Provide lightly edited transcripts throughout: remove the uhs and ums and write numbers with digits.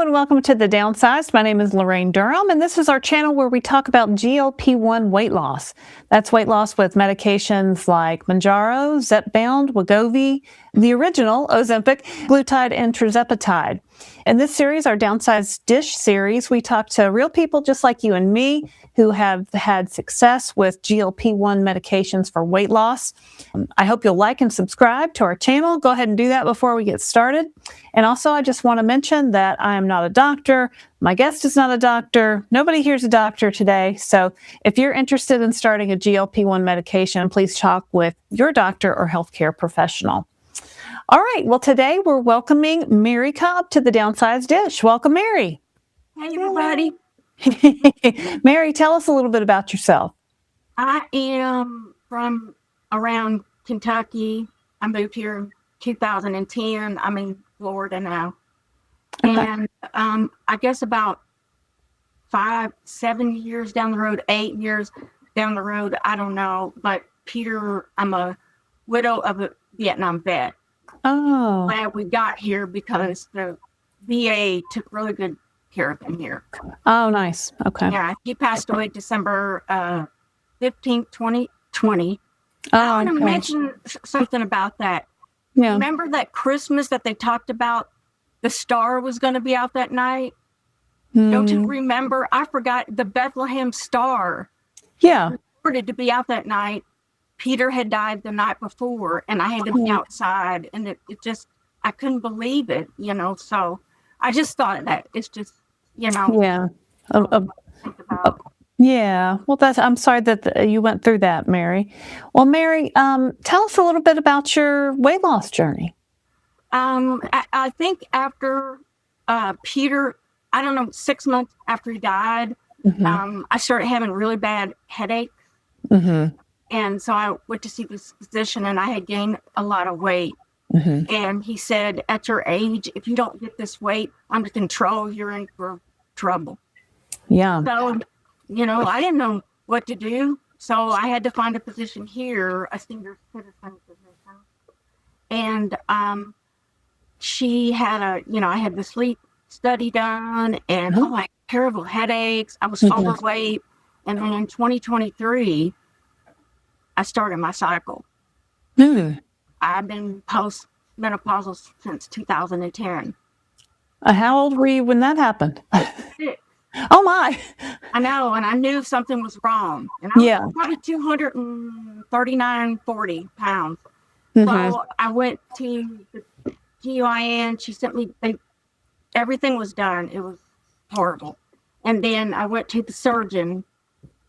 Hello and welcome to the Downsized. My name is Laraine Durham, and this is our channel where we talk about GLP-1 weight loss. That's weight loss with medications like Mounjaro, Zepbound, Wegovy, the original Ozempic, glutide, and tirzepatide. In this series, our Downsized Dish series, we talk to real people just like you and me who have had success with GLP-1 medications for weight loss. I hope you'll like and subscribe to our channel. Go ahead and do that before we get started. And also, I just want to mention that I am not a doctor. My guest is not a doctor. Nobody here is a doctor today. So if you're interested in starting a GLP-1 medication, please talk with your doctor or healthcare professional. All right. Well, today we're welcoming Mary Cobb to the Downsized Dish. Welcome, Mary. Hey, everybody. Mary, tell us a little bit about yourself. I am from around Kentucky. I moved here in 2010. I'm in Florida now. Okay. And I guess about 7 years down the road, 8 years down the road, I don't know. But Peter, I'm a widow of a Vietnam vet. Oh. Glad we got here because the VA took really good care of him here. Oh, nice. Okay. Yeah, he passed away December 15th, 2020. Oh, I want to okay. mention something about that. Yeah. Remember that Christmas that they talked about? The star was going to be out that night. Don't you remember? I forgot the Bethlehem star. Yeah. Reported to be out that night. Peter had died the night before, and I had to be outside, and it just, I couldn't believe it, so I just thought that it's just, Yeah. think about. Yeah. Well, I'm sorry that you went through that, Mary. Well, Mary, tell us a little bit about your weight loss journey. I think after Peter, I don't know, 6 months after he died, I started having really bad headaches. Mm-hmm. And so I went to see this physician, and I had gained a lot of weight. Mm-hmm. And he said, at your age, if you don't get this weight under control, you're in for trouble. Yeah. So, I didn't know what to do. So I had to find a position here, a senior citizen position. And she had I had the sleep study done, and terrible headaches. I was overweight. And then in 2023, I started my cycle. I've been post-menopausal since 2010. How old were you when that happened? Oh, my. I know, and I knew something was wrong. And I was probably 239, 40 pounds. So I went to the GYN. She sent me, everything was done. It was horrible. And then I went to the surgeon,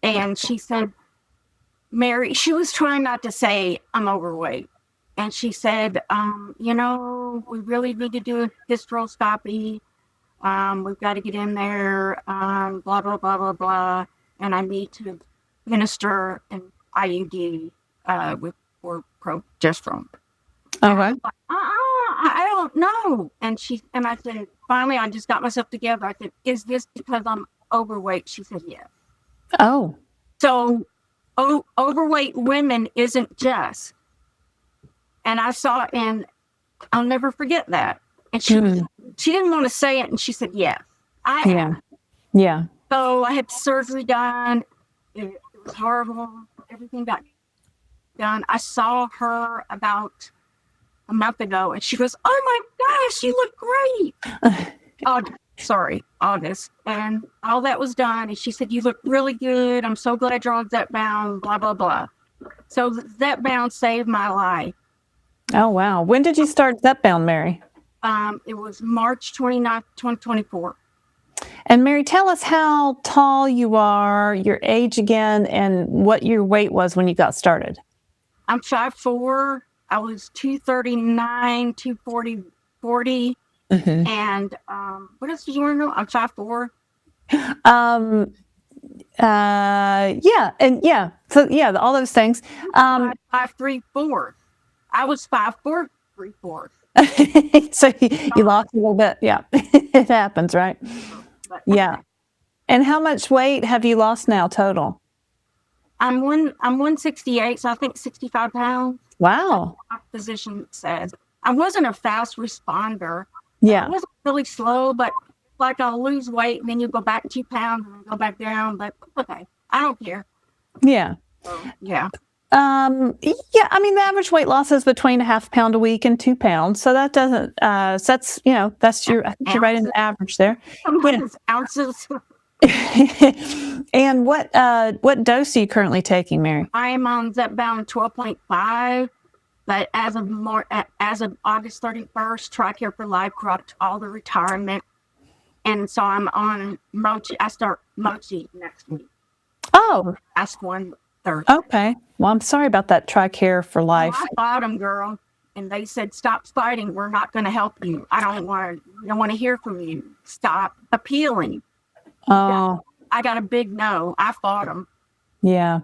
and she said, Mary, she was trying not to say I'm overweight. And she said, we really need to do a hysteroscopy. We've got to get in there, blah, blah, blah, blah, blah. And I need to administer an IUD for progesterone. Okay. I don't know. And I said, finally, I just got myself together. I said, is this because I'm overweight? She said, yes. Oh. So overweight women isn't just. And I saw it, and I'll never forget that. And she didn't want to say it, and she said, yes, I am. Yeah. So I had surgery done. It was horrible. Everything got done. I saw her about a month ago, and she goes, oh my gosh, you look great. August. And all that was done. And she said, you look really good. I'm so glad you're on Zepbound, blah, blah, blah. So Zepbound saved my life. Oh, wow. When did you start Zepbound, Mary? It was March 29th, 2024. And Mary, tell us how tall you are, your age again, and what your weight was when you got started. I'm 5'4". I was 239, 240, 40. And what else did you want to know? I'm 5'4". So all those things. 5'3", I was 5'4", 3/4. So you lost a little bit. Yeah, it happens, right? Yeah. And how much weight have you lost now total? I'm 168, so I think 65 pounds. Wow. My physician says I wasn't a fast responder. Yeah. I wasn't really slow, but like I'll lose weight and then you go back 2 pounds and go back down. But okay, I don't care. Yeah. Yeah. Yeah, I mean, the average weight loss is between a half pound a week and 2 pounds. So that doesn't, so that's, that's I think you're right in the average there. Ounces. And what dose are you currently taking, Mary? I am on Zepbound 12.5, but as of August 31st, TRICARE for Life dropped all the retirement. And so I'm on Mochi. I start Mochi next week. Oh. That's one Thursday. Okay. Well, I'm sorry about that TRICARE for Life. Well, I fought them, girl. And they said, stop fighting. We're not going to help you. We don't want to hear from you. Stop appealing. Oh. I got a big no. I fought them. Yeah,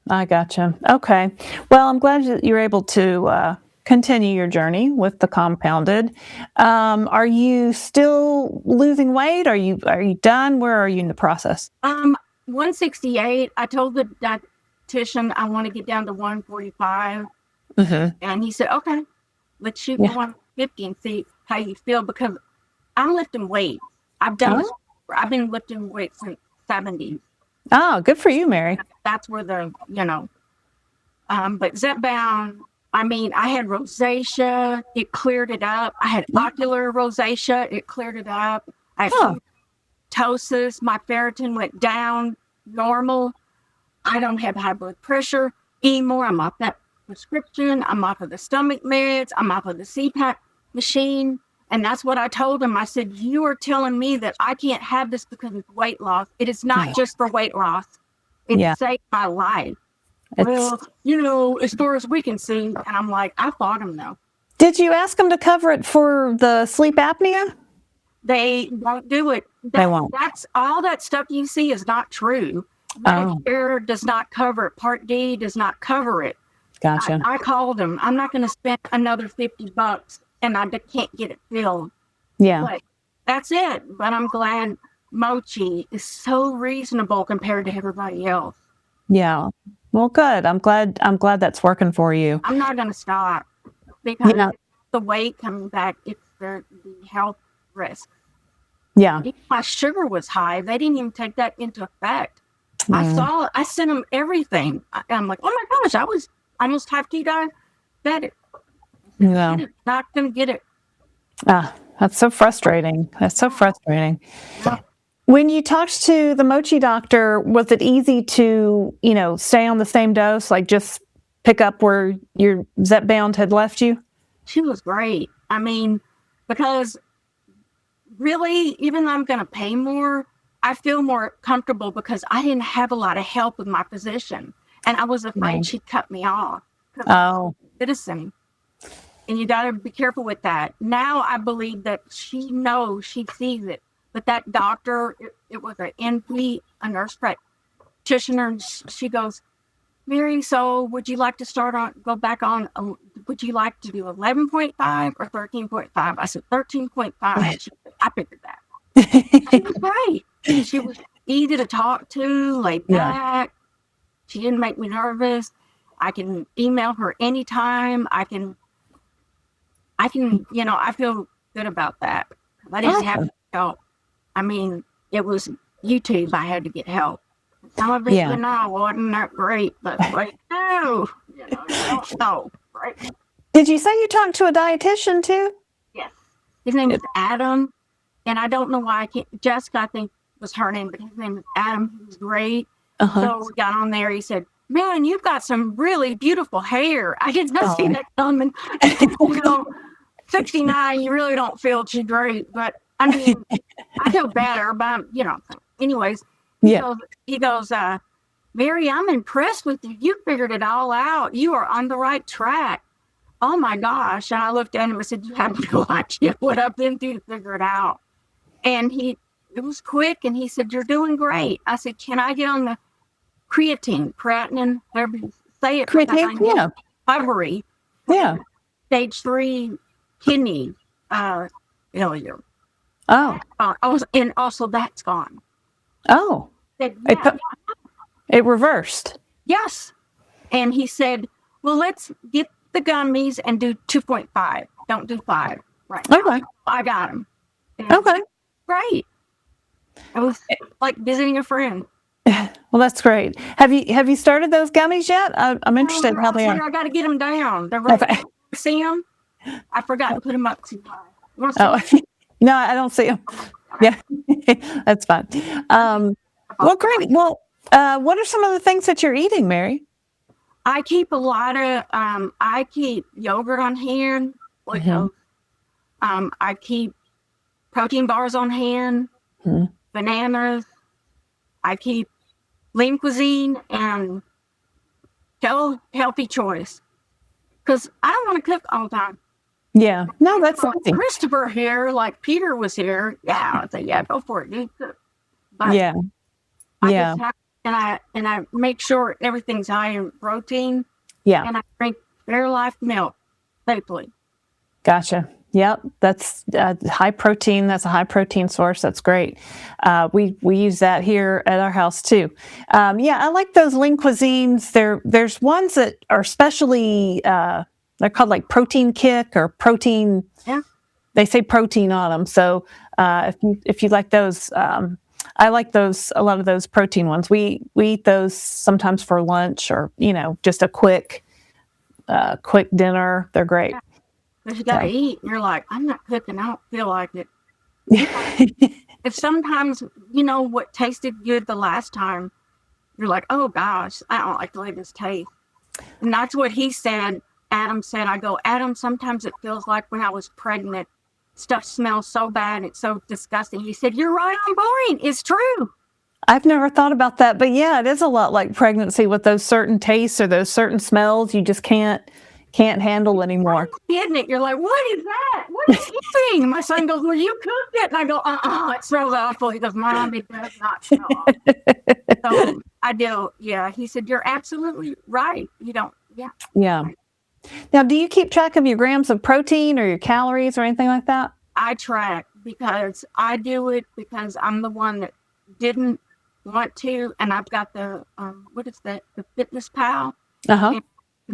I gotcha. Okay. Well, I'm glad that you're able to continue your journey with the compounded. Are you still losing weight? Are you done? Where are you in the process? 168. I told the dietitian I want to get down to 145. Mm-hmm. And he said, okay, let's shoot for 150 and see how you feel, because I'm lifting weights. I've been lifting weights since 70s. Oh, good for you, Mary. That's where but Zepbound, I mean, I had rosacea, it cleared it up. I had ocular rosacea, it cleared it up. I had ptosis, my ferritin went down normal. I don't have high blood pressure anymore. I'm off that prescription. I'm off of the stomach meds. I'm off of the CPAP machine. And that's what I told him. I said, you are telling me that I can't have this because it's weight loss. It is not just for weight loss. It saved my life. Well, as far as we can see. And I'm like, I fought him though. Did you ask them to cover it for the sleep apnea? They won't do it. They won't. That's all that stuff you see is not true. Medicare does not cover it. Part D does not cover it. Gotcha. I called them. I'm not going to spend another $50 and I can't get it filled. Yeah. But that's it. But I'm glad Mochi is so reasonable compared to everybody else. Yeah. Well, good. I'm glad that's working for you. I'm not going to stop because the weight coming back, it's the health risk. Yeah. My sugar was high. They didn't even take that into effect. I sent them everything. I'm like, oh my gosh, I was almost type 2 diabetic. No. Not going to get it. That's so frustrating. Yeah. When you talked to the Mochi doctor, was it easy to, stay on the same dose, like just pick up where your Zepbound had left you? She was great. I mean, because really, even though I'm going to pay more, I feel more comfortable because I didn't have a lot of help with my physician. And I was afraid she'd cut me off. Oh. Citizen. And you got to be careful with that. Now I believe that she knows, she sees it. But that doctor, it was an NP, a nurse practitioner, and she goes, Mary, so would you like to go back on, would you like to do 11.5 or 13.5? I said 13.5. I figured that. She was great. She was easy to talk to, laid back. She didn't make me nervous. I can email her anytime. I feel good about that. I didn't have help. I mean, it was YouTube. I had to get help. Some of it, wasn't that great, but no, you don't know, right? Did you say you talked to a dietitian too? Yes. His name is Adam, and I don't know why I can't. Jessica, I think, was her name, but his name is Adam. He was great. So we got on there. He said, man, you've got some really beautiful hair. I did not see that coming. 69, you really don't feel too great, but I mean, I feel better, but anyways, he goes, Mary, I'm impressed with you. You figured it all out. You are on the right track. Oh my gosh. And I looked at him and said, you have no idea what I've been through to figure it out. And it was quick. And he said, you're doing great. I said, can I get on the creatine, whatever you say it. Creatine, recovery. Yeah. Stage 3 kidney failure. Oh. And also that's gone. Oh. It reversed. Yes. And he said, well, let's get the gummies and do 2.5. Don't do 5 right now. Okay. I got them. Okay. Great. It was like visiting a friend. Well, that's great. Have you started those gummies yet? I'm interested in how they are. I got to get them down. They're right. Okay. See them? I forgot to put them up too high. Oh, no, I don't see them. Yeah, that's fine. Well, great. Well, what are some of the things that you're eating, Mary? I keep a lot of, I keep yogurt on hand. I keep protein bars on hand, bananas. I keep lean cuisine and healthy choice. Because I don't want to cook all the time. Yeah. No, that's something. Christopher here, like Peter was here. Yeah, I'd say, yeah, go for it, dude. But yeah. I just have, and I make sure everything's high in protein. Yeah. And I drink Fairlife milk safely. Gotcha. Yep, that's high protein. That's a high protein source. That's great. We use that here at our house too. Yeah, I like those lean cuisines. There's ones that are specially they're called like Protein Kick or Protein. Yeah. They say protein on them. So if you like those, I like those. A lot of those protein ones. We eat those sometimes for lunch or just a quick dinner. They're great. Yeah. Because you got to eat. And you're like, I'm not cooking. I don't feel like it. If sometimes, what tasted good the last time, you're like, oh gosh, I don't like the way this tastes. And that's what he said. Adam said, Adam, sometimes it feels like when I was pregnant, stuff smells so bad. It's so disgusting. He said, you're right on point. It's true. I've never thought about that. But yeah, it is a lot like pregnancy with those certain tastes or those certain smells you just can't handle anymore. Getting it. You're like, what is that? What are you eating? My son goes, well, you cooked it. And I go, it smells awful. He goes, Mom, it does not smell awful. So I do. Yeah. He said, you're absolutely right. You don't. Yeah. Yeah. Now, do you keep track of your grams of protein or your calories or anything like that? I track because I do it because I'm the one that didn't want to. And I've got the, what is that? The Fitness Pal. Uh-huh. To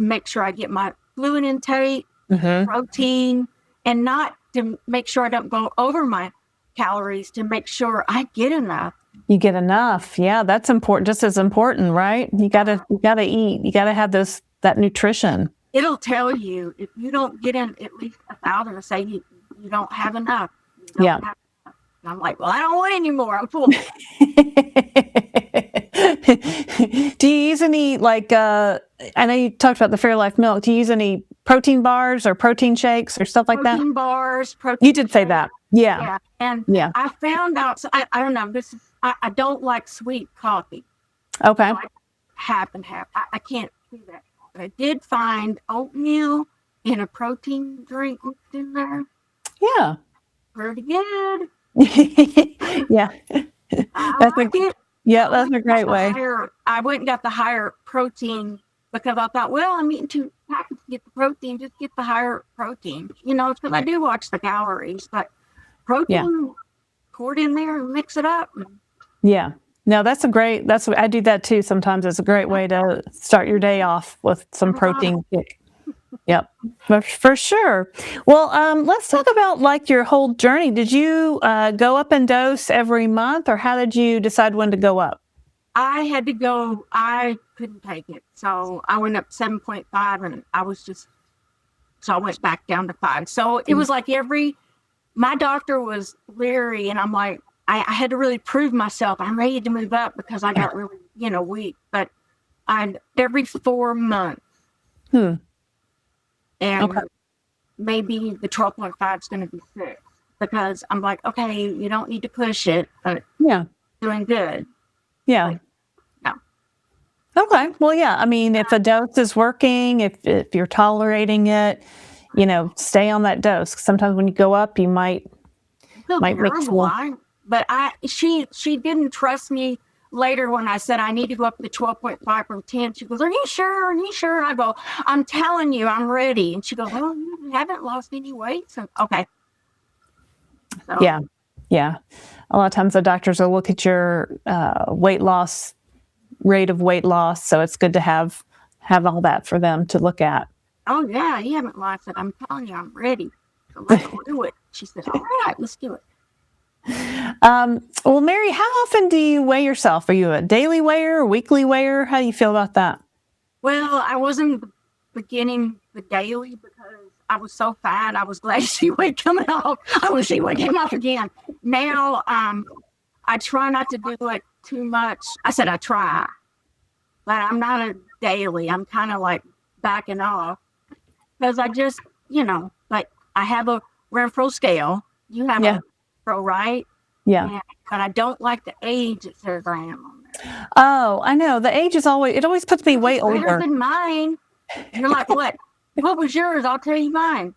make sure I get my fluid intake, protein, and not to make sure I don't go over my calories, to make sure I get enough. You get enough. Yeah, that's important. Just as important, right? You gotta eat. You gotta have that nutrition. It'll tell you if you don't get in at least 1,000, say you don't have enough. Yeah. And I'm like, well, I don't want any more. I'm full. Do you use any, I know you talked about the Fairlife milk. Do you use any protein bars or protein shakes or stuff like that? Protein bars. You did say that. Yeah. Yeah. And I found out, so I don't know, I don't like sweet coffee. Okay. So half and half. I can't do that. But I did find oatmeal in a protein drink in there. Yeah. Pretty good. Yeah. That's a great way. I went and got the higher protein because I thought, well, I'm eating 2 packets to get the protein, just get the higher protein. Because I do watch the calories, but protein, pour it in there and mix it up. Yeah. No, I do that too sometimes. It's a great way to start your day off with some protein. Yep, for sure. Well, let's talk about your whole journey. Did you go up and dose every month, or how did you decide when to go up? I had to go. I couldn't take it, so I went up 7.5, and I went back down to 5. So it was like my doctor was leery, and I'm like, I had to really prove myself. I'm ready to move up because I got really, weak. But every 4 months. And maybe the 12.5 is going to be 6 because I'm like, okay, you don't need to push it, but doing good. Yeah. Like, no. Okay. Well, yeah. I mean, if a dose is working, if you're tolerating it, stay on that dose. Sometimes when you go up, you might make some. But she didn't trust me. Later, when I said I need to go up to 12.5 from 10, she goes, are you sure? Are you sure? I go, I'm telling you, I'm ready. And she goes, well, you haven't lost any weight. So, okay. So. Yeah. Yeah. A lot of times the doctors will look at your rate of weight loss. So it's good to have all that for them to look at. Oh, yeah. You haven't lost it. I'm telling you, I'm ready. So let's do it. She said, all right, let's do it. Well, Mary, how often do you weigh yourself? Are you a daily weigher, a weekly weigher? How do you feel about that? Well, I wasn't beginning the daily because I was so fat. I was glad to see weight coming off. I want to see weight came off again. Now, I try not to do it too much. I said I try, but I'm not a daily. I'm kind of like backing off because I just, like I have a Renfro scale. You have a Renfro, right? Yeah. But I don't like the age it says I am on there. Oh, I know. The age is always puts me way older. Better than mine. You're like, what? What was yours? I'll tell you mine.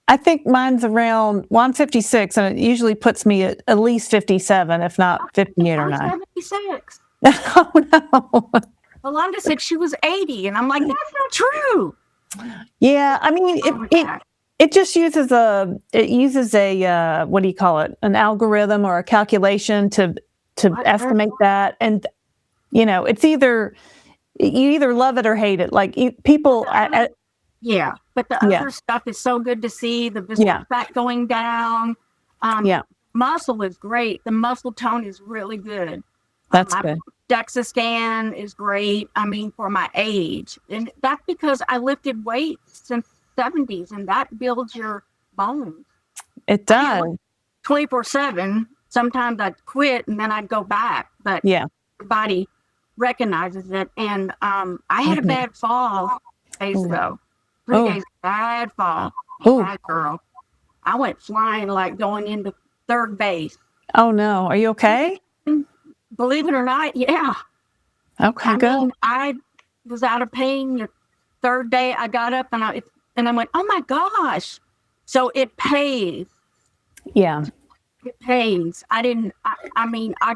I think mine's around, I'm 56, and it usually puts me at least 57, if not 58 or 9. I'm 76. Oh, no. Belinda said she was 80, and I'm like, that's not true. Yeah, I mean, it just uses a what do you call it? An algorithm or a calculation to estimate that, and it's you either love it or hate it. Like people, yeah, but the other stuff is so good to see the visceral fat going down. Muscle is great. The muscle tone is really good. That's good. DEXA scan is great. I mean, for my age, and that's because I lifted weights since the 70s, and that builds your bones. It does. 24/7. Sometimes I'd quit and then I'd go back, but your body recognizes it. And I had a bad fall days ago. 3 days, bad fall. Bad girl. I went flying like going into third base. Oh no, are you okay? Believe it or not, yeah. Okay, good. I was out of pain. The third day I got up and I went, oh my gosh. So it pays. Yeah. It pays. I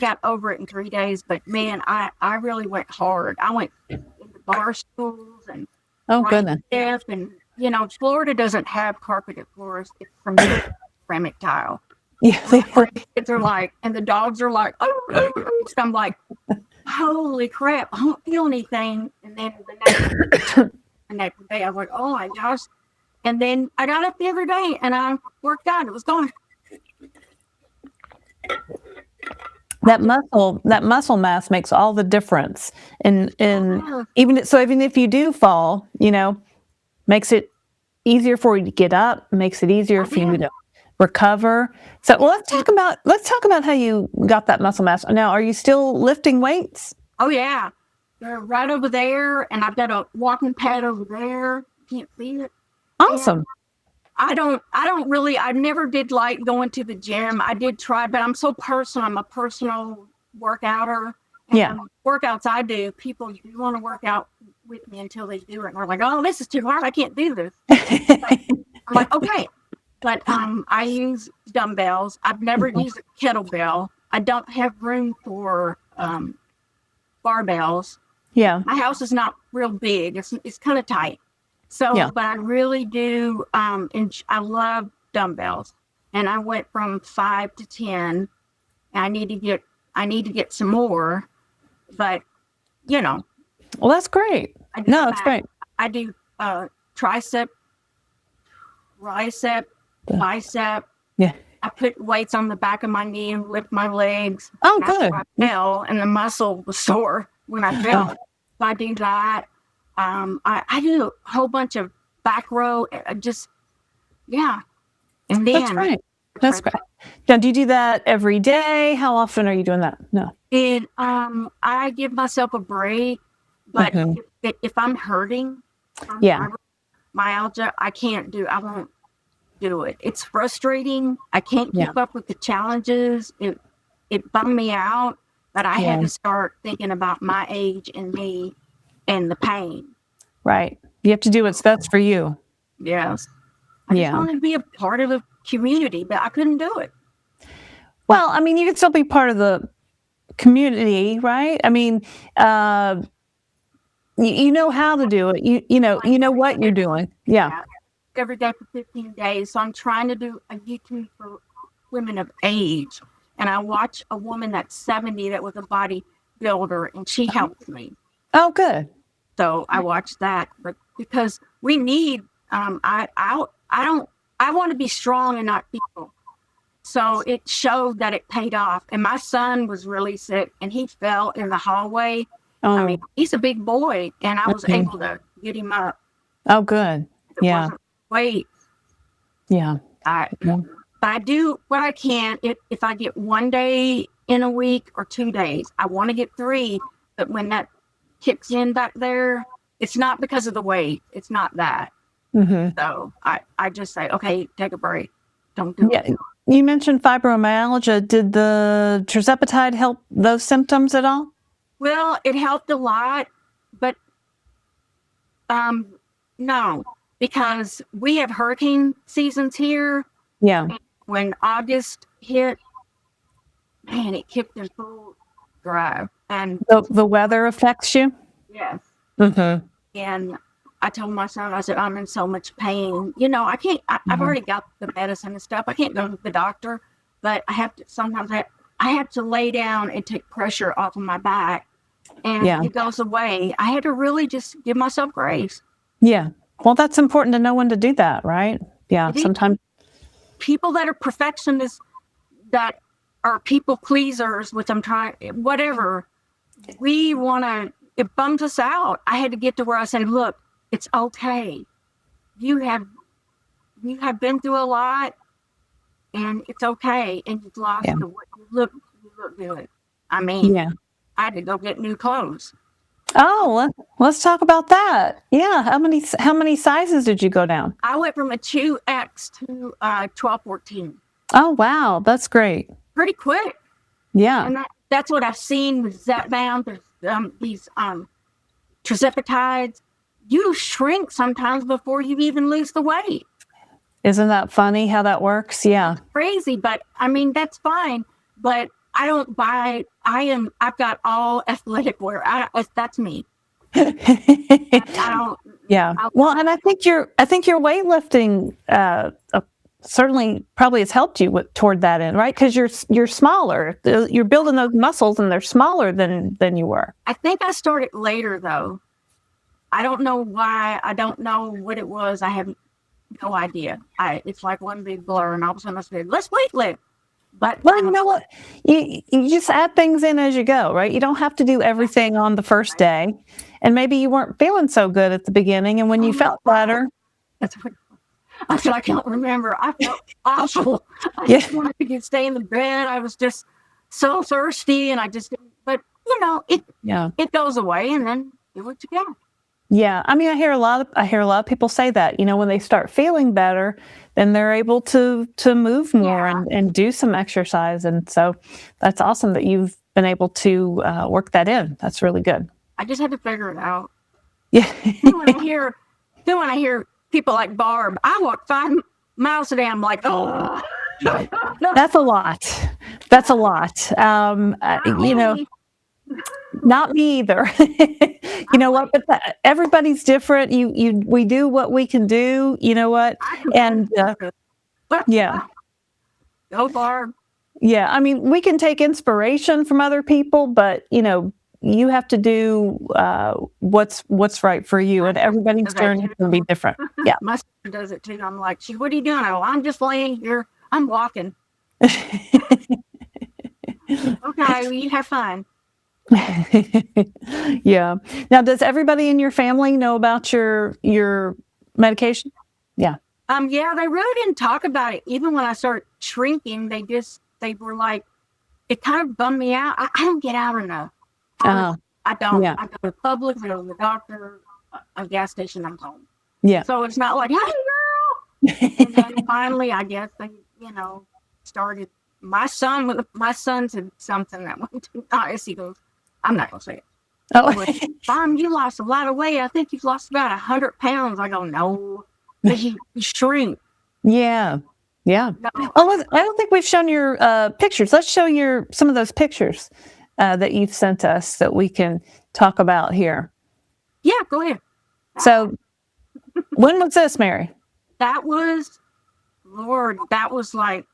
got over it in 3 days, but man, I really went hard. I went into bar stools and goodness. And Florida doesn't have carpeted floors. It's from ceramic tile. Yeah, the kids are like, and the dogs are like, oh, so I'm like, holy crap, I don't feel anything. And then the next day, I was like, oh my gosh. And then I got up the other day and I worked out. It was gone. That muscle mass makes all the difference. And even if you do fall, makes it easier for you to get up, makes it easier for you to recover. So let's talk about how you got that muscle mass. Now, are you still lifting weights? Oh yeah. They're right over there, and I've got a walking pad over there. Can't see it. Awesome. And I never did like going to the gym. I did try, but I'm so personal. I'm a personal workouter. And workouts I do, people do want to work out with me until they do it. And they're like, oh, this is too hard. I can't do this. I'm like, okay. But I use dumbbells. I've never used a kettlebell. I don't have room for barbells. Yeah. My house is not real big. It's kind of tight. So, but I really do. And I love dumbbells. And I went from 5 to 10. And I need to get some more. But well, that's great. It's great. I do tricep, tricep, bicep. Yeah. I put weights on the back of my knee and lift my legs. Oh, good. I fell and the muscle was sore when I fell. So I do that. I do a whole bunch of back row. And then that's great. That's great. Now, do you do that every day? How often are you doing that? No. And I give myself a break, but if I'm hurting, myalgia, I won't do it. It's frustrating. I can't keep up with the challenges. It bummed me out, but I had to start thinking about my age and me and the pain. Right. You have to do what's best for you. Yes. I just wanted to be a part of the community, but I couldn't do it. Well, I mean, you can still be part of the community, right? I mean, you know how to do it. You know what you're doing. Yeah. Every day for 15 days. So I'm trying to do a YouTube for women of age. And I watch a woman that's 70 that was a bodybuilder, and she helps me. Oh, good. So I watch that, but because we need, I want to be strong and not feeble. So it showed that it paid off. And my son was really sick and he fell in the hallway. I mean, he's a big boy and I was able to get him up. Oh, good. Yeah. Wait. Yeah. But I do what I can. If I get 1 day in a week or 2 days, I want to get 3. But when that kicks in back there, it's not because of the weight. It's not that. So I just say, okay, take a break. Don't do it. You mentioned fibromyalgia. Did the tirzepatide help those symptoms at all? Well, it helped a lot, but no, because we have hurricane seasons here. Yeah. When August hit, man, it kicked in full drive. And the weather affects you? Yes. And I told my son, I said, I'm in so much pain. You know, I can't, I've already got the medicine and stuff. I can't go to the doctor, but I have to, sometimes I have to lay down and take pressure off of my back. And it goes away. I had to really just give myself grace. Yeah. Well, that's important to know when to do that, right? Yeah. Sometimes people that are perfectionists, that are people pleasers with them trying, whatever, we want to, it bums us out. I had to get to where I said, look, it's okay. You have been through a lot and it's okay. And you've lost the weight. You look good. I mean, I had to go get new clothes. Oh, let's talk about that. Yeah. How many sizes did you go down? I went from a 2X to 12-14. Oh, wow. That's great. Pretty quick. Yeah. And that's what I've seen with Zepbound. There's these tirzepatides. You shrink sometimes before you even lose the weight. Isn't that funny how that works? Yeah. It's crazy, but I mean, that's fine. But I don't buy, I've got all athletic wear. That's me. I don't. Yeah. Well, and I think your weightlifting certainly probably has helped you toward that end, right? Because you're smaller. You're building those muscles, and they're smaller than you were. I think I started later, though. I don't know why. I don't know what it was. I have no idea. It's like one big blur, and all of a sudden I said, "Let's weightlift." But well, you know what? You just add things in as you go, right? You don't have to do everything on the first day. And maybe you weren't feeling so good at the beginning, and when you felt better, that's what I said. I can't remember. I felt awful. I just wanted to stay in the bed. I was just so thirsty, and I just. But you know, it goes away, and then do it again. Yeah, I mean, I hear a lot of people say that. You know, when they start feeling better, then they're able to move more and do some exercise, and so that's awesome that you've been able to work that in. That's really good. I just had to figure it out. Yeah. Then when I hear people like Barb, I walk 5 miles a day. I'm like, oh, that's a lot. That's a lot. You know. Not me either. You know what? But everybody's different. We do what we can do. You know what? And yeah. Go Barb. Yeah. I mean, we can take inspiration from other people, but you know, you have to do what's right for you, and everybody's journey can be different. Yeah. My sister does it too. I'm like, what are you doing? Oh, I'm just laying here. I'm walking. Okay, well, you have fun. Yeah. Now, does everybody in your family know about your medication? Yeah. Yeah, they really didn't talk about it. Even when I started shrinking, they were like, it kind of bummed me out. I don't get out enough. I don't. Yeah. I go to Publix, I go to the doctor, a gas station, I'm home. Yeah. So it's not like, hey, girl. And then finally, I guess they, started. My son said something that went too nice. He goes, I'm not going to say it. Oh, Mom, you lost a lot of weight. I think you've lost about 100 pounds. I go, no, because you shrink. Yeah. Yeah. No. Oh, I don't think we've shown your pictures. Let's show some of those pictures that you've sent us that we can talk about here. Yeah, go ahead. So when was this, Mary? That was like,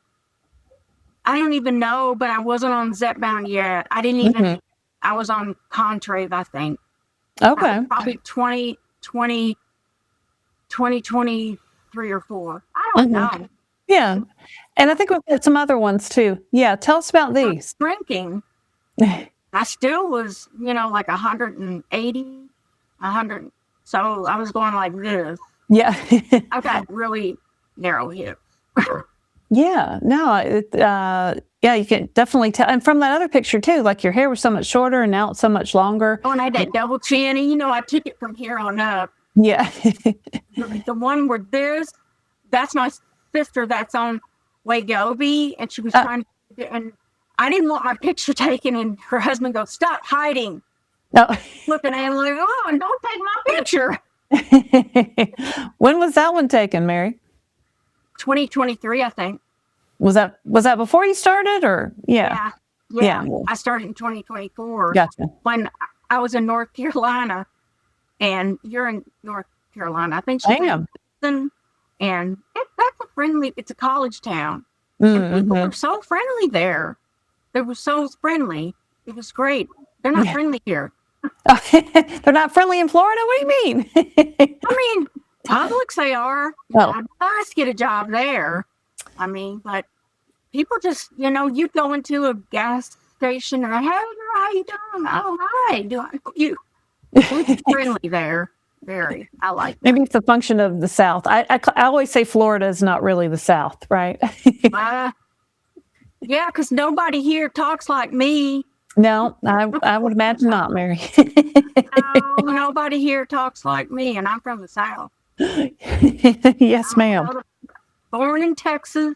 I don't even know, but I wasn't on Zepbound yet. I didn't even, I was on Contrave, I think. Okay. Probably 2023 or 4. I don't know. Yeah. And I think we've got some other ones too. Yeah. Tell us about these. Drinking. I still was, like 180, 100. So I was going like this. Yeah. I've got really narrow hips. Yeah. No, yeah, you can definitely tell. And from that other picture too, like your hair was so much shorter and now it's so much longer. Oh, and I had that double chin, and I took it from here on up. Yeah. The one where that's my sister that's on Wegovy, and she was trying to, and I didn't want my picture taken, and her husband goes, "Stop hiding." No. Looking at him like, "Oh, and don't take my picture." When was that one taken, Mary? 2023, I think. Was that before you started, or Yeah. I started in 2024. Gotcha. When I was in North Carolina, and you're in North Carolina. I think I am. And it's a college town. And people were so friendly there. They were so friendly. It was great. They're not friendly here. They're not friendly in Florida? What do you mean? I mean, Publix they are. Oh. I'd nice get a job there. I mean, but people just, you go into a gas station and, "Hey, how you doing? Oh, hi. It's friendly there. Very. I like that. Maybe it's a function of the South. I always say Florida is not really the South, right? Yeah, because nobody here talks like me. No, I would imagine not, Mary. No, nobody here talks like me, and I'm from the South. Yes, ma'am. Born in Texas,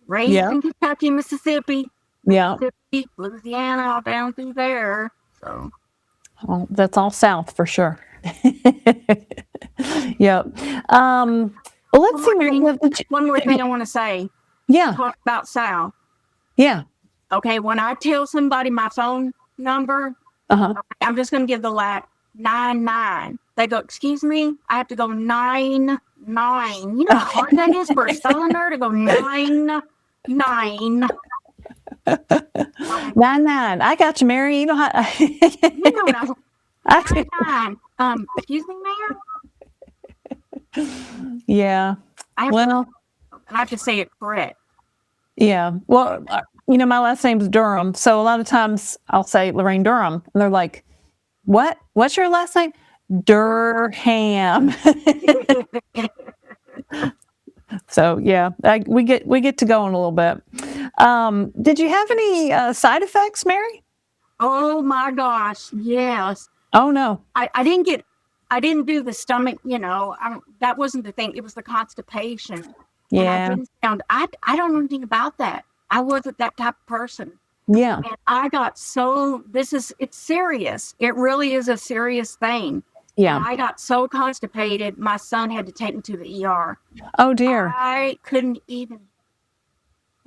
raised in Kentucky, Mississippi, Louisiana, all down through there. So, well, that's all South for sure. Yep. Well, let's see. One more thing I want to say. Yeah. Talk about South. Yeah. Okay, when I tell somebody my phone number, I'm just going to give the 99. They go, "Excuse me?" I have to go 99. You know how hard that is for a southerner to go 99. 99. I got you, Mary. You know how. Excuse me, ma'am. Yeah. I have to say it correct. Yeah. Well, my last name's Durham, so a lot of times I'll say Laraine Durham, and they're like, "What? What's your last name?" Durham. So yeah, we get to go in a little bit. Did you have any side effects, Mary? Oh my gosh, yes. Oh no. I didn't do the stomach, that wasn't the thing. It was the constipation. Yeah. I don't know anything about that. I wasn't that type of person. Yeah. And I got it's serious. It really is a serious thing. Yeah. And I got so constipated, my son had to take me to the ER. Oh dear. I couldn't even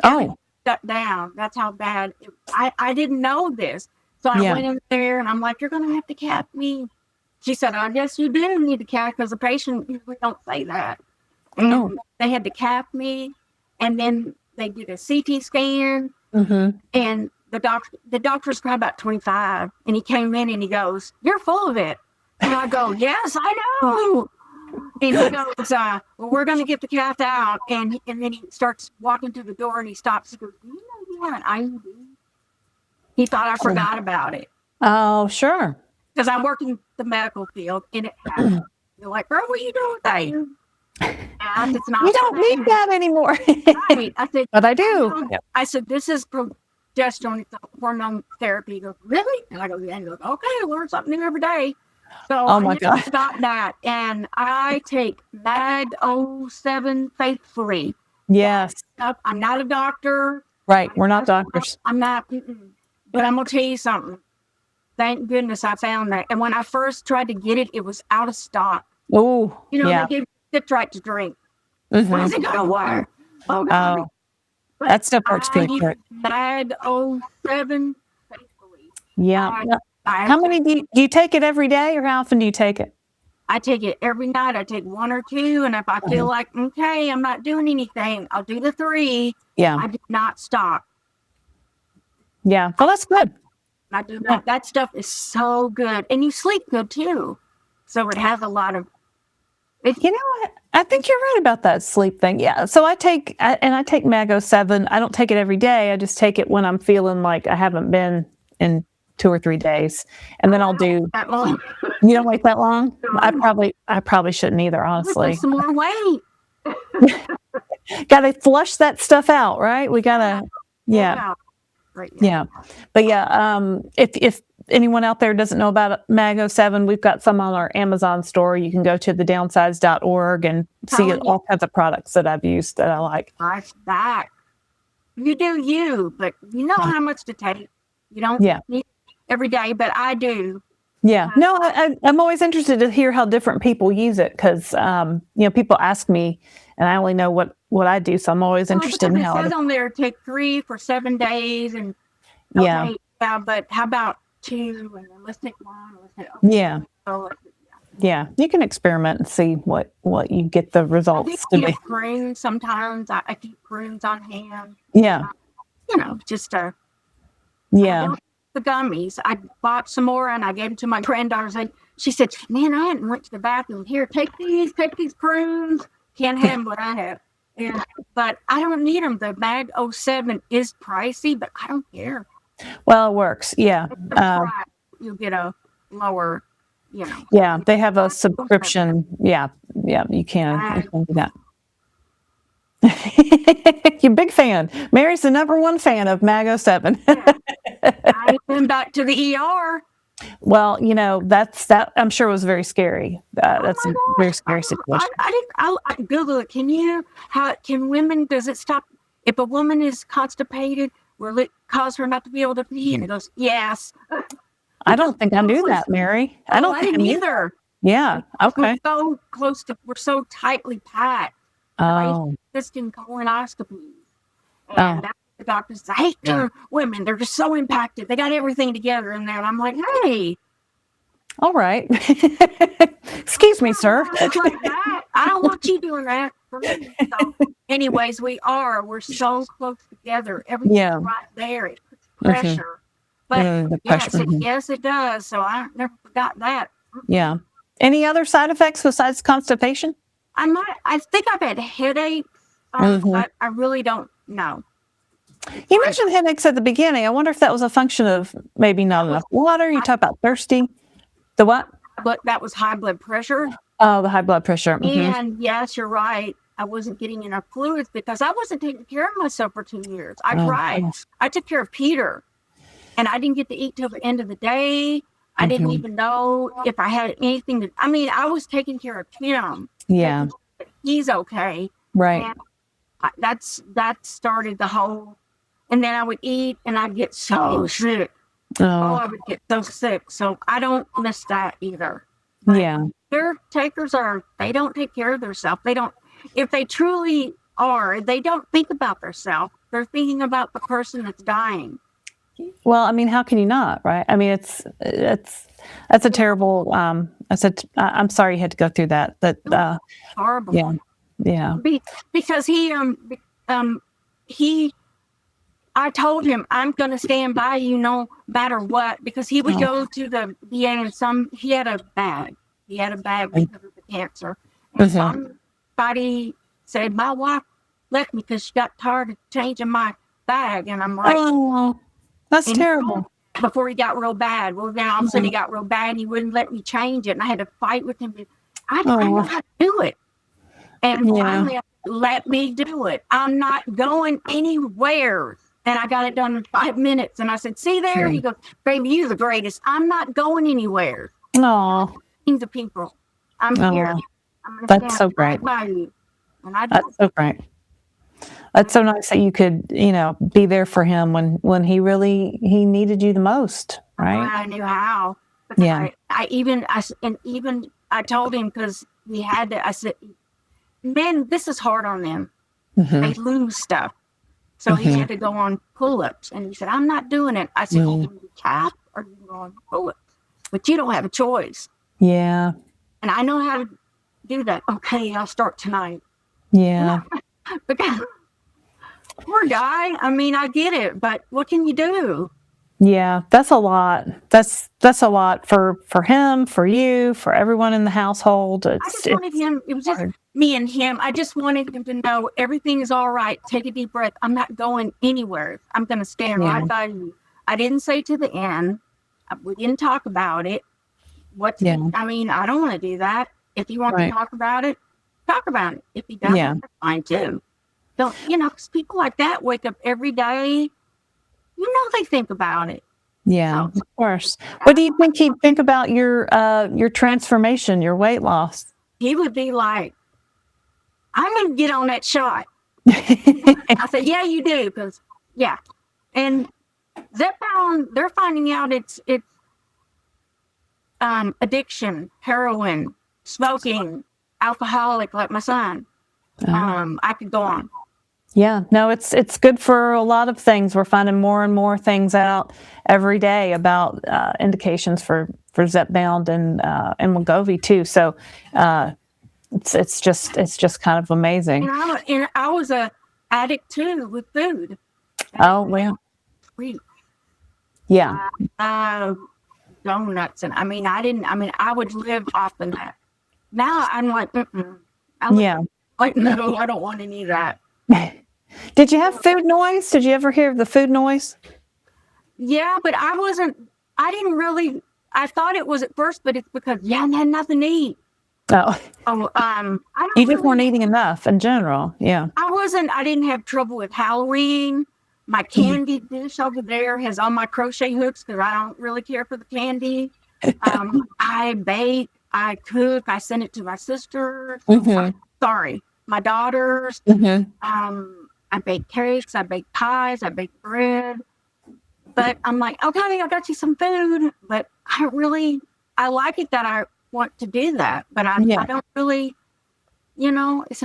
shut down. That's how bad I didn't know this. So I went in there and I'm like, "You're going to have to cap me." She said, "I guess you do need to cap, because the patient usually don't say that." And they had to cap me, and then they did a CT scan, and the doctor's probably about 25, and he came in and he goes, "You're full of it." And I go, "Yes, I know." And he goes, "Well, we're going to get the cat out." And then he starts walking through the door, and he stops and goes, "Do you know you have an IUD?" He thought I forgot about it. Oh, sure. Because I work in the medical field, and it happened. They're like, "Girl, what are you doing with that?" And it's not. You don't need that anymore. Right. I said, but I do. I said, "This is progesterone, it's hormone therapy." He goes, "Really?" And I go, "Yeah." And he goes, "Okay, I learn something new every day." So oh my God. Got that. And I take Mag 07 faithfully. Yes. I'm not a doctor. Right. We're not doctors. I'm not. But I'm going to tell you something. Thank goodness I found that. And when I first tried to get it, it was out of stock. Oh, They gave citrate to drink. When's it going to work? Oh, God. That stuff works pretty good. Mag 07 faithfully. Yeah. How many do you take it every day, or how often do you take it? I take it every night. I take 1 or 2, and if I feel like, okay, I'm not doing anything, I'll do the 3. Yeah. I do not stop. Yeah. Well, that's good. I do not. That stuff is so good, and you sleep good too. So it has a lot of You know what? I think you're right about that sleep thing. Yeah. So I take Mago 7. I don't take it every day. I just take it when I'm feeling like I haven't been in 2 or 3 days. And then I'll do that long. You don't wait that long? I probably shouldn't either, honestly. Some more weight. Got to flush that stuff out, right? We got to yeah. Right. Yeah. But yeah, if anyone out there doesn't know about Mago 7, we've got some on our Amazon store. You can go to the downsized.org and see all kinds of products that I've used that I like. Like that. You do you, but you know how much to take. You don't need it every day, but I do. Yeah. No, I'm always interested to hear how different people use it because, people ask me and I only know what I do. So I'm always interested in how it says on there, take 3 for 7 days. And but how about 2? And then let's take 1. Yeah. You can experiment and see what you get the results to be. Prunes sometimes. I keep prunes on hand. Yeah. Just yeah. The gummies. I bought some more and I gave them to my granddaughter. She said, man, I hadn't went to the bathroom. Here, take these prunes. Can't have what I have. But I don't need them. The Mag 07 is pricey, but I don't care. Well, it works. Yeah. You'll get a lower, Yeah, they have a subscription. Yeah, you can do that. You're a big fan. Mary's the #1 fan of Mag 07. I went back to the ER. Well, that I'm sure was very scary. That's a very scary situation. I Google it. Can women, does it stop if a woman is constipated? Will it cause her not to be able to pee? And it goes, yes. I don't think I knew that, Mary. I didn't either. Yeah. Okay. We're so tightly packed. Oh. Existing colonoscopies. And that's the doctors. I hate women. They're just so impacted. They got everything together in there. And I'm like, hey. All right. Excuse me, sir. Like that. I don't want you doing that for me. So, anyways, we're so close together. Everything's right there. It puts pressure. But yes, it does. So I never forgot that. Yeah. Any other side effects besides constipation? I think I've had headaches, but I really don't know. You mentioned headaches at the beginning. I wonder if that was a function of maybe not enough water. You talk about thirsty. The what? But that was high blood pressure. Oh, the high blood pressure. Mm-hmm. And yes, you're right. I wasn't getting enough fluids because I wasn't taking care of myself for 2 years. I tried. Gosh. I took care of Peter. And I didn't get to eat till the end of the day. I didn't even know if I had anything I was taking care of him. Yeah. He's okay. Right. And that started the whole, and then I would eat and I'd get so sick. I would get so sick. So I don't miss that either. Yeah. Caretakers they don't take care of themselves. If they truly are, they don't think about themselves. They're thinking about the person that's dying. Well, how can you not, right? That's a terrible. I'm sorry you had to go through that. Horrible. Yeah. Because I told him I'm going to stand by you no matter what. Because he would go to the VA and he had a bag. He had a bag because of the cancer. And somebody said my wife left me because she got tired of changing my bag, and I'm like, oh. That's terrible. Before he got real bad. Well, then all of a sudden he got real bad and he wouldn't let me change it. And I had to fight with him. I know how to do it. And finally, let me do it. I'm not going anywhere. And I got it done in 5 minutes. And I said, see there? He goes, baby, you're the greatest. I'm not going anywhere. No. Things of people. I'm here. I'm That's so great. By you. And That's so great. That's so nice that you could, be there for him when he needed you the most, right? I knew how. Yeah. I told him because we had to. I said, "Man, this is hard on them. They lose stuff." So he had to go on pull-ups, and he said, "I'm not doing it." I said, "You can do calf or you can go on pull-ups, but you don't have a choice." Yeah. And I know how to do that. Okay, I'll start tonight. Yeah. Because poor guy. I get it, but what can you do? Yeah, that's a lot. That's a lot for him, for you, for everyone in the household. I just wanted him, it was just hard. me and him. I just wanted him to know everything is all right. Take a deep breath. I'm not going anywhere. I'm going to stand Yeah. right by you. I didn't say to the end. We didn't talk about it. Yeah. I mean, I don't want to do that. If he wants Right. to talk about it, talk about it. If he doesn't, Yeah. that's fine too. Don't, because people like that wake up every day. They think about it. Yeah, of course. What do you think he'd think about your transformation, your weight loss? He would be like, I'm going to get on that shot. I said, yeah, you do. Because, yeah. And Zepbound, they're finding out it's addiction, heroin, smoking, alcoholic, like my son. I could go on. Yeah, no, it's good for a lot of things. We're finding more and more things out every day about indications for Zepbound and Wegovy too. So it's just kind of amazing. And I was a addict too with food. Oh well. Sweet. Yeah. Donuts, and I would live off of that. Now I'm like, Yeah. Like, no, I don't want any of that. Did you have food noise? Did you ever hear the food noise? Yeah, but I didn't really, I thought it was at first, but it's because, I had nothing to eat. Oh. You just weren't eating enough in general. Yeah. I didn't have trouble with Halloween. My candy dish over there has all my crochet hooks because I don't really care for the candy. I bake, I cook, I send it to my sister. Sorry, my daughters. I bake cakes, I bake pies, I bake bread. But I'm like, okay, I got you some food. But I like it that I want to do that. But I don't really, it's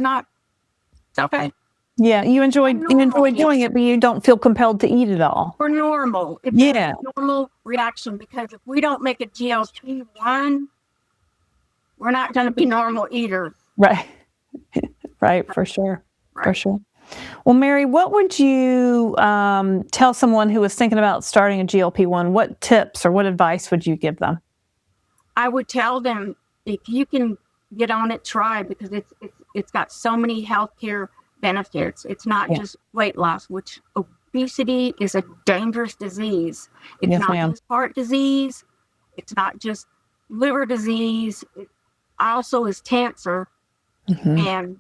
okay. Yeah, you enjoy doing it, but you don't feel compelled to eat it all. We're normal. It's a normal reaction, because if we don't make a GLP-1, we're not going to be normal eaters. Right. Right, for sure. Right. For sure. Well, Mary, what would you tell someone who was thinking about starting a GLP-1? What tips or what advice would you give them? I would tell them, if you can get on it, try, because it's got so many healthcare benefits. It's not just weight loss, which obesity is a dangerous disease. It's not just heart disease. It's not just liver disease. It also is cancer. And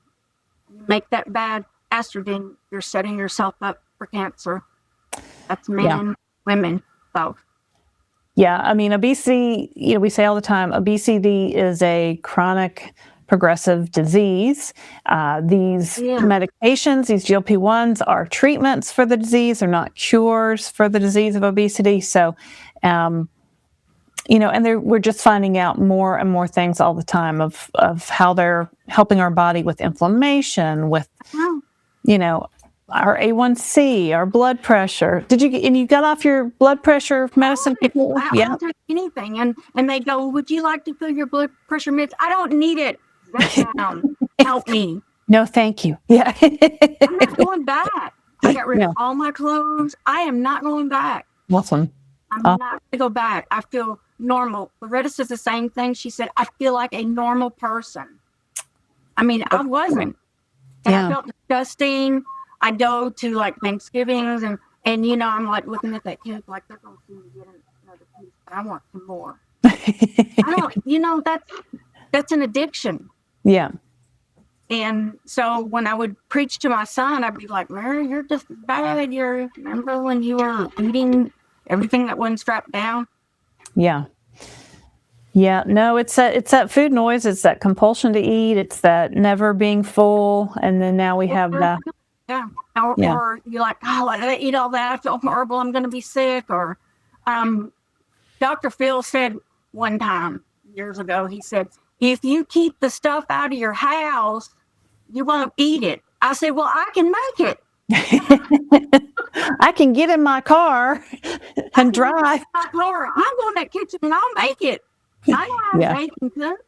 you make that bad estrogen, you're setting yourself up for cancer. That's men, women, both. Yeah, I mean, obesity, we say all the time, obesity is a chronic progressive disease. These medications, these GLP-1s, are treatments for the disease. They're not cures for the disease of obesity. So, and we're just finding out more and more things all the time of how they're helping our body with inflammation, with, our A1C, our blood pressure. You got off your blood pressure medicine before? I don't take anything. And they go, would you like to fill your blood pressure meds? I don't need it. Help me. No, thank you. Yeah. I'm not going back. I got rid of all my clothes. I am not going back. Awesome. I'm not going to go back. I feel normal. Loretta says the same thing. She said, I feel like a normal person. I mean, I wasn't. And I felt disgusting. I go to like Thanksgivings and I'm like looking at that cake like they're going to see me get another piece, but I want some more. I don't, that's an addiction. Yeah. And so when I would preach to my son, I'd be like, Mary, you're just bad. Remember when you were eating everything that wasn't strapped down? Yeah. Yeah. No, it's that food noise. It's that compulsion to eat. It's that never being full. And then now we have that. Yeah. Or you're like, oh, I didn't eat all that. I feel horrible. I'm going to be sick. Or Dr. Phil said one time years ago, he said, if you keep the stuff out of your house, you won't eat it. I said, well, I can make it. I can get in my car and drive. I'm going to that kitchen and I'll make it. I know how to make and cook.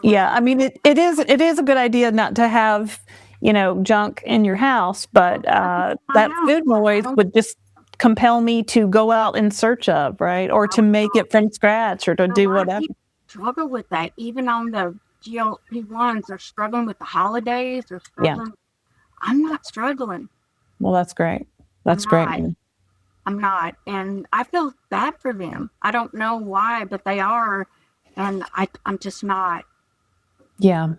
Yeah, I mean, it is a good idea not to have, junk in your house, but that food noise would just compel me to go out in search of, right? Or to make it from scratch or to do whatever. Struggle with that. Even on the GLP-1s, they're struggling with the holidays. They're struggling. Yeah. I'm not struggling. Well, that's great. That's great. I'm not. And I feel bad for them. I don't know why, but they are. And I'm just not. Yeah.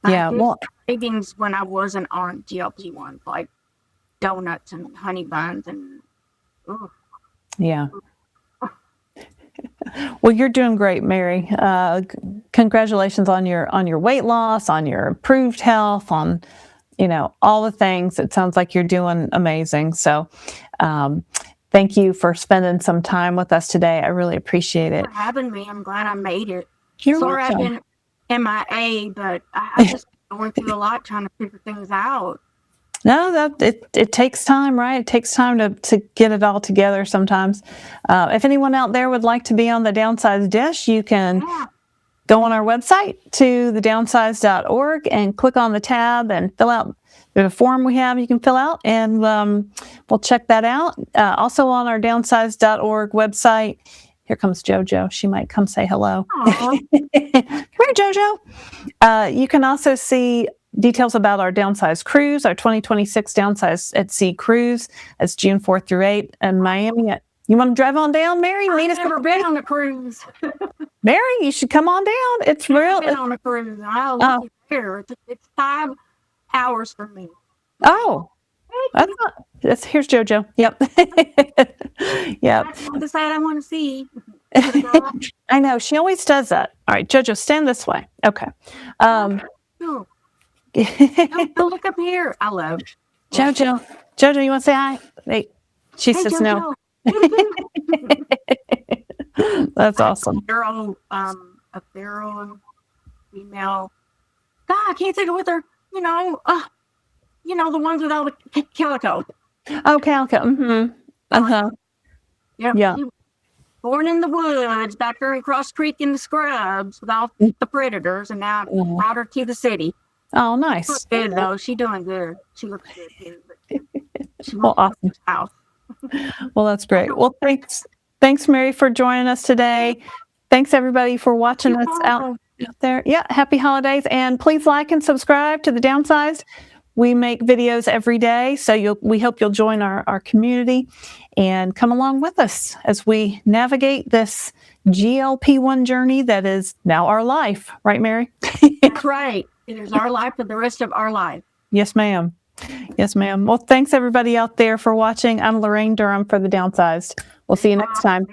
Yeah. Well, cravings when I wasn't on GLP-1, like donuts and honey buns and. Ugh. Yeah. Well, you're doing great, Mary. Congratulations on your weight loss, on your improved health, on all the things. It sounds like you're doing amazing. So, thank you for spending some time with us today. I really appreciate it. Thanks for having me. I'm glad I made it. You're Sorry welcome. I've been MIA, but I just going through a lot trying to figure things out. No, it takes time, right? It takes time to get it all together sometimes. If anyone out there would like to be on the Downsized Dish, you can go on our website to thedownsized.org and click on the tab and fill out. There's a form we have you can fill out, and we'll check that out. Also on our downsized.org website, here comes JoJo. She might come say hello. Come here, JoJo. You can also see details about our Downsized Cruise, our 2026 Downsized at Sea Cruise. That's June 4th through 8th in Miami. You want to drive on down, Mary? I've never been on a cruise. Mary, you should come on down. It's real. I've been on a cruise. I'll look at here. It's 5 hours for me. Oh, here's JoJo. Yep. Yep. That's the side I want to see. I know. She always does that. All right, JoJo, stand this way. Okay. Don't look up here. I love JoJo. JoJo, you want to say hi? Hey, she says JoJo. No. That's awesome. A feral female. God, I can't think of what they're. The ones with all the calico. Oh, calico. Mm-hmm. Uh-huh. Yeah. Born in the woods, back there across creek in the scrubs with all the predators, and now I brought her to the city. Oh, nice. She's good, though. She's doing good. She looks good, too. Well, awesome. House. Well, that's great. Well, thanks, Mary, for joining us today. Thanks, everybody, for watching us out there. Yeah, happy holidays. And please like and subscribe to The Downsized. We make videos every day, so we hope you'll join our community and come along with us as we navigate this GLP-1 journey that is now our life. Right, Mary? That's right. It is our life for the rest of our life. Yes, ma'am. Yes, ma'am. Well, thanks, everybody out there for watching. I'm Laraine Durham for The Downsized. We'll see you next time.